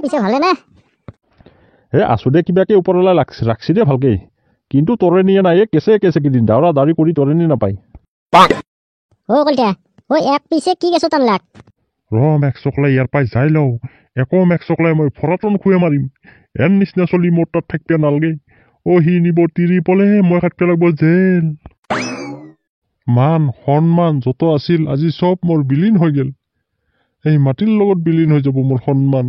পিছে ভালে নে আছো দে কিবাকে ওপৰলৈ ৰাখছি দে ভালকে কিন্তু তৰে নিয়ে নাই কেছে কিদিন দাউৰা দাউৰি কৰি তৰে নি নাপায় কলিতা এক পিছে কি কেছো টানলাক মেক চকলাই ইয়াৰ পাই যাই লওঁ একো মেক চকলাই মই ফৰাটন খুৱে মাৰিম এন নিচিনা চলি মোৰ তাত থাকিব নালাগে সি নিব তিৰি পলে মই কাটিব লাগিব জেল মান সন্মান যত আছিল আজি চব মোৰ বিলীন হৈ গেল এই মাটিৰ লগত বিলীন হৈ যাব মোৰ সন্মান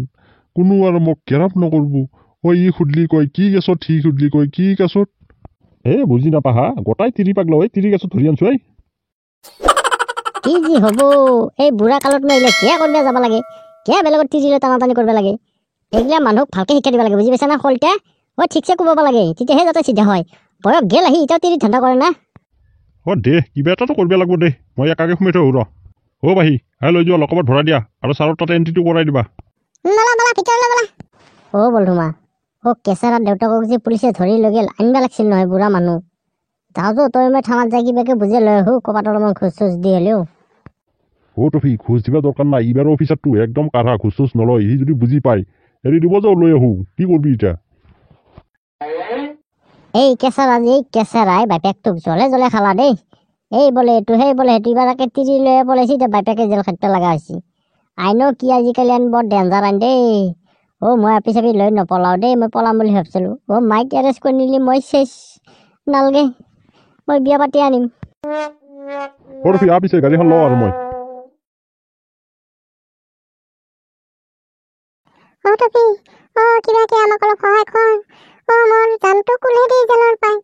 কোনো আৰু মোক কেৰাপ নকৰব ই সুধলি কয় কি গেছত সি সুধলি কয় কি গেছত বুজি নাপাহা গোটাই তিৰি পাগলা তিৰি গেছত ধৰি আনছো কি যি হব এই বুঢ়া কালত মাৰিলে কিয় কৰিব যাব লাগে কিয় বেলেগত তিৰিলৈ টানাটানি কৰিব লাগে এইগিলা মানুহক ভালকে শিক্ষা দিব লাগে বুজি পাইছা না কলিতা ঠিকছে ক'ব লাগে তেতিয়াহে যাতে চিধা হয় বয়স গেল আহি এতিয়াও তিৰি ধান্দা কৰে না দে কিবা এটাতো কৰিব লাগিব দে মই একাকে সোমাই থৈ বাহি লৈ যোৱা লকবত ভৰাই দিয়া আৰু ছাৰৰ তাতে এণ্ট্ৰিটো কৰাই দিবা বন্ধুমা কেঁচাৰা দেউতাকক যে পুলিচে ধৰি লৈ গেল আনিব লাগিছিল নহয় বুঢ়া মানুহ যাওঁতো তই মই থানাত যাই কিবাকে বুজি লৈ আহো ক'ৰবাত অলপমান খোজ চোজ দি হ'লেও টফি খোজ দিবা দৰকাৰ নাই এইবাৰ অফিচাৰটো একদম কাঢ়া খোজ চোজ নলয় সি যদি বুজি পায় এৰি দিব যাওঁ লৈ আহো কি কৰবি এতিয়া এই কেঁচাৰাই বাপেকটোক জ্বলে জ্বলে খালা দেই এই বোলে এইটো সেই বোলে সেইটো ইবাৰকে তিৰি লৈ পলাইছি এতিয়া বাপেকে জেল খাটিব লগা হৈছে আইনো কি আজিকালি বৰ ডেঞ্জাৰ আইন দেই মই আপি চাপি লৈ নপলাওঁ দেই মই পলাম বুলি ভাবিছিলোঁ মাইক এৰেষ্ট কৰি নিলি মই চেচ নালগে মই বিয়া পাতি আনিম পিছে গাড়ীখন লওঁ আৰু মই কিবাকে আমাক অলপ সহায় কৰ মোৰ জানটো কোলে দি জেলৰ পাই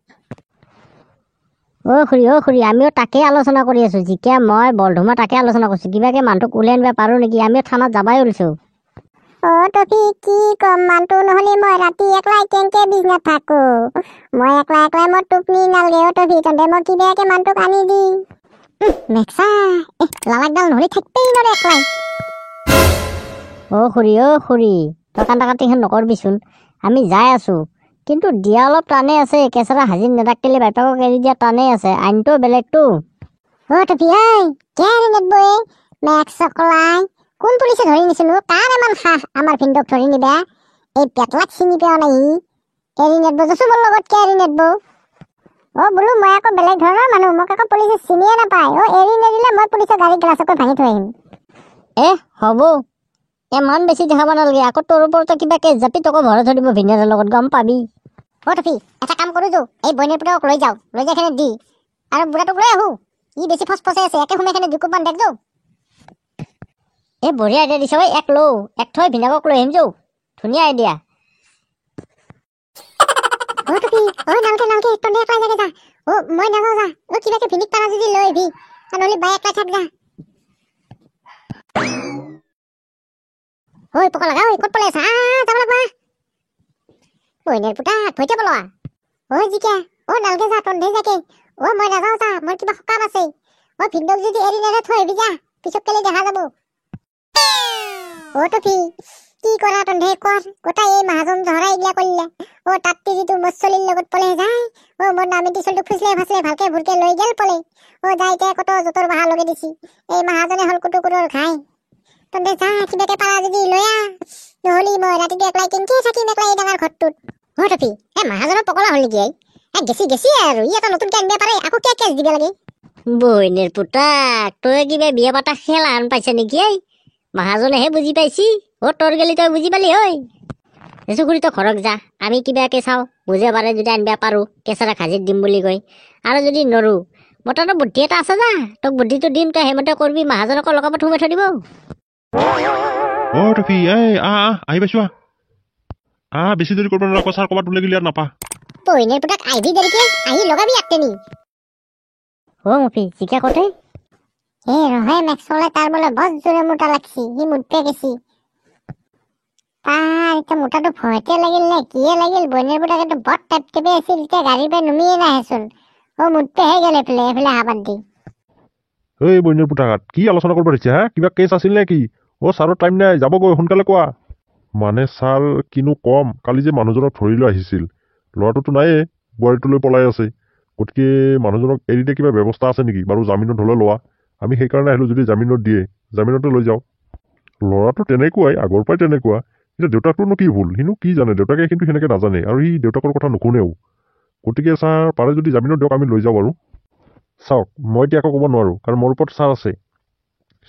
খুৰী আমিও তাকে আলোচনা কৰি আছো জিকা মই বৰধুমা তাকে আলোচনা কৰিছো কিবাকে মানুহটোক ওলাই আনিব পাৰো নেকি আমিও থানাত যাবাই ওলছো টফি কি কম মানুহটো নহলে মই ৰাতি একলাই কেনেকে বিছনাত থাকো মই একলাই মোৰ টোপনি নালগে টফি তহঁতে মই কিবাকে মানুহটোক আনি দি মেক্সা লালাকডাল নহলে থাকিবই নোৱাৰে একলাই খুৰী তই কান্দা কাটিখন নকৰবিচোন আমি যাই আছো কিন্তু দিয়া অলপ টানে আছে কেঁচাৰা হাজিৰ নেদাকিলে বাপেকক এৰি দিয়া টানেই আছে আইনটো বেলেগটো টফি কেৰি নেদবই মেক্স চকলাই কোন পুলিচে ধৰি নিছিলো কাৰ ইমান সাহ আমাৰ ভিনদক ধৰি নিবা এই পেটলাক চিনি পোৱা নাই এৰি নেদব যচো মোৰ লগত কেৰি নেদব বোলো মই আকৌ বেলেগ ধৰণৰ মানুহ মোক আকৌ পুলিচে চিনিয়ে নাপায় এৰি নেদিলে মই পুলিচৰ গাড়ী গ্লাছকৈ ভাঙি থৈ আহিম হ'ব ইমান বেছি দেখাব নালাগে আকৌ তোৰ ওপৰতে কিবাকে জাপি তোকো ভৰাই থৈ দিব ভিনেৰৰ লগত গম পাবি টফি এটা কাম কৰো এই বইনৰ পুতক লৈ যাই খেনে দি আৰু বুঢ়াটোক লৈ আহো বেছি ফচফচাই আছে একে সোমাই খেনে দুকুপমান দেখ যাও বঢ়িয়া আইডিয়া দিছ এক থৈ ভিনাকক লৈ আহিম যাও ধুনীয়া আইডিয়া নালকে তহঁতে একলাই যাগে যা মই নাযাওঁ যা কিবাকে ভিনিক পাৰা যদি লৈ আহিবি নহ'লে বাই একলাই থাক যা পকা লগা ক'ত পলাই আছা যাব লাগবা বইনের পুতাক ভৈতে পলোৱা জিকা নালকে যা তহঁতে যাকে মই নাযাওঁ যা মোৰ কিবা সকাম আছে ভিনদক যদি এৰি নেদে থৈ আহিবি যা পিছত কেলে দেখা যাব টফি কি কৰা তহঁতে কৰ গোটাই এই মাহাজন জহৰা এইগিলা কৰিলে তাত তিৰিটো মোৰ চলিৰ লগত পলে যায় মোৰ নামিতি চলিটো ফুচলে ফাচলে ভালকে ভুৰকে লৈ গেল পলে যাই এতিয়া কত জোতৰ বাহা লগে দিছি এই মাহাজনে হল কুটুকুৰৰ ঘাই তহঁতে যা কিবাকে পাৰা যদি লৈ আহ নহ'লে মই ৰাতিটো একলাই কেনেকে থাকিম একলাই এই ডাঙৰ ঘৰটোত টফি মাহাজনৰ পকলা হ'ল নেকি গেছি আৰু ই এটা নতুনকে আনিব পাৰে আকৌ কিয় কেছ দিব লাগে বইনের পুতাক তই কিবা বিয়া পাতা খেলা আন পাইছে নেকি মাহাজনেহে বুজি পাইছি তোৰ গেলি তই বুজি পালি খুৰী তই ঘৰক যা আমি কিবাকে চাওঁ বুজে পাৰে যদি আনিব পাৰো কেঁচাৰা হাজিৰ দিম বুলি কয় আৰু যদি নৰো মোৰ তাতো বুদ্ধি এটা আছে যা তোক বুদ্ধিটো দিম তই সেইমতে কৰবি মাহাজনকো লগত সোমাই থৈ দিব টফি আহি পাইছো বেছি দেৰি কৰিব নোৱাৰা ছাৰ ক'ৰবাত ওলাই গেলি আৰু নাপা বইনেৰ পুতাক আহিবি দেৰিকে আহি লগাবি একটেনি মফি জিকা কতে ৰহে মেক্সলে তাৰ বোলে বছ জোৰে মোটা লাগছি সি মুঠতে গেছি তাৰ এতিয়া মোটাটো ভয়তে লাগিল নে কিয়ে লাগিল বইনেৰ পুতাকেতো বৰ টেপ টেপে আছিল এতিয়া গাড়ীৰ পৰা নুমিয়ে নাহেচোন মুঠতেহে গেল এইফালে হাবাত দি বইনেৰ পুতাক কি আলোচনা কৰিব দিছে কিবা কেছ আছিল নে কি ছাৰৰ টাইম নাই যাবগৈ সোনকালে কোৱা মানে ছাৰ কিনো কম কালি যে মানুহজনক ধৰি লৈ আহিছিল ল'ৰাটোতো নাইয়ে বোৱাৰীটোলৈ পলাই আছে গতিকে মানুহজনক এৰি দিয়ে কিবা ব্যৱস্থা আছে নেকি বাৰু জামিনত হ'লে লোৱা আমি সেইকাৰণে আহিলোঁ যদি জামিনত দিয়ে জামিনতে লৈ যাওঁ ল'ৰাটো তেনেকুৱাই আগৰ পৰাই তেনেকুৱা এতিয়া দেউতাকটোনো কি ভুল, সিনো কি জানে, দেউতাকে কিন্তু সেনেকৈ নাজানে আৰু সি দেউতাকৰ কথা নুশুনেও। গতিকে ছাৰ পাৰে যদি জামিনত দিয়ক, আমি লৈ যাওঁ বাৰু। চাওক, মই এতিয়া একো ক'ব নোৱাৰোঁ, কাৰণ মোৰ ওপৰত ছাৰ আছে,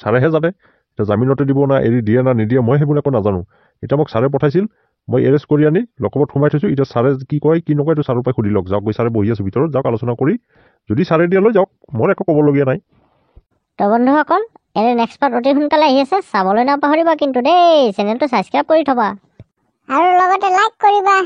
ছাৰেহে জানে এতিয়া জামিনতে দিব না এৰি দিয়ে না নিদিয়ে, মই সেইবোৰ একো নাজানো। এতিয়া মোক ছাৰে পঠাইছিল, মই এৰেষ্ট কৰি আনি লকআপত সোমাই থৈছোঁ। এতিয়া ছাৰে কি কয় কি নকয় এইটো ছাৰৰ পৰা সুধি লওক, যাওক গৈ ছাৰে বহি আছোঁ ভিতৰত, যাওক আলোচনা কৰি, যদি ছাৰে দিয়ে লৈ যাওক, মোৰ একো ক'বলগীয়া নাই। তো বন্ধুসকল, এনে নেক্সট পাৰ্ট অতি সোনকালে আহি আছে, চাবলৈ নাপাহৰিবা কিন্তু দেই, চেনেলটো ছাবস্ক্ৰাইব কৰি থবা আৰু লগতে লাইক কৰিবা।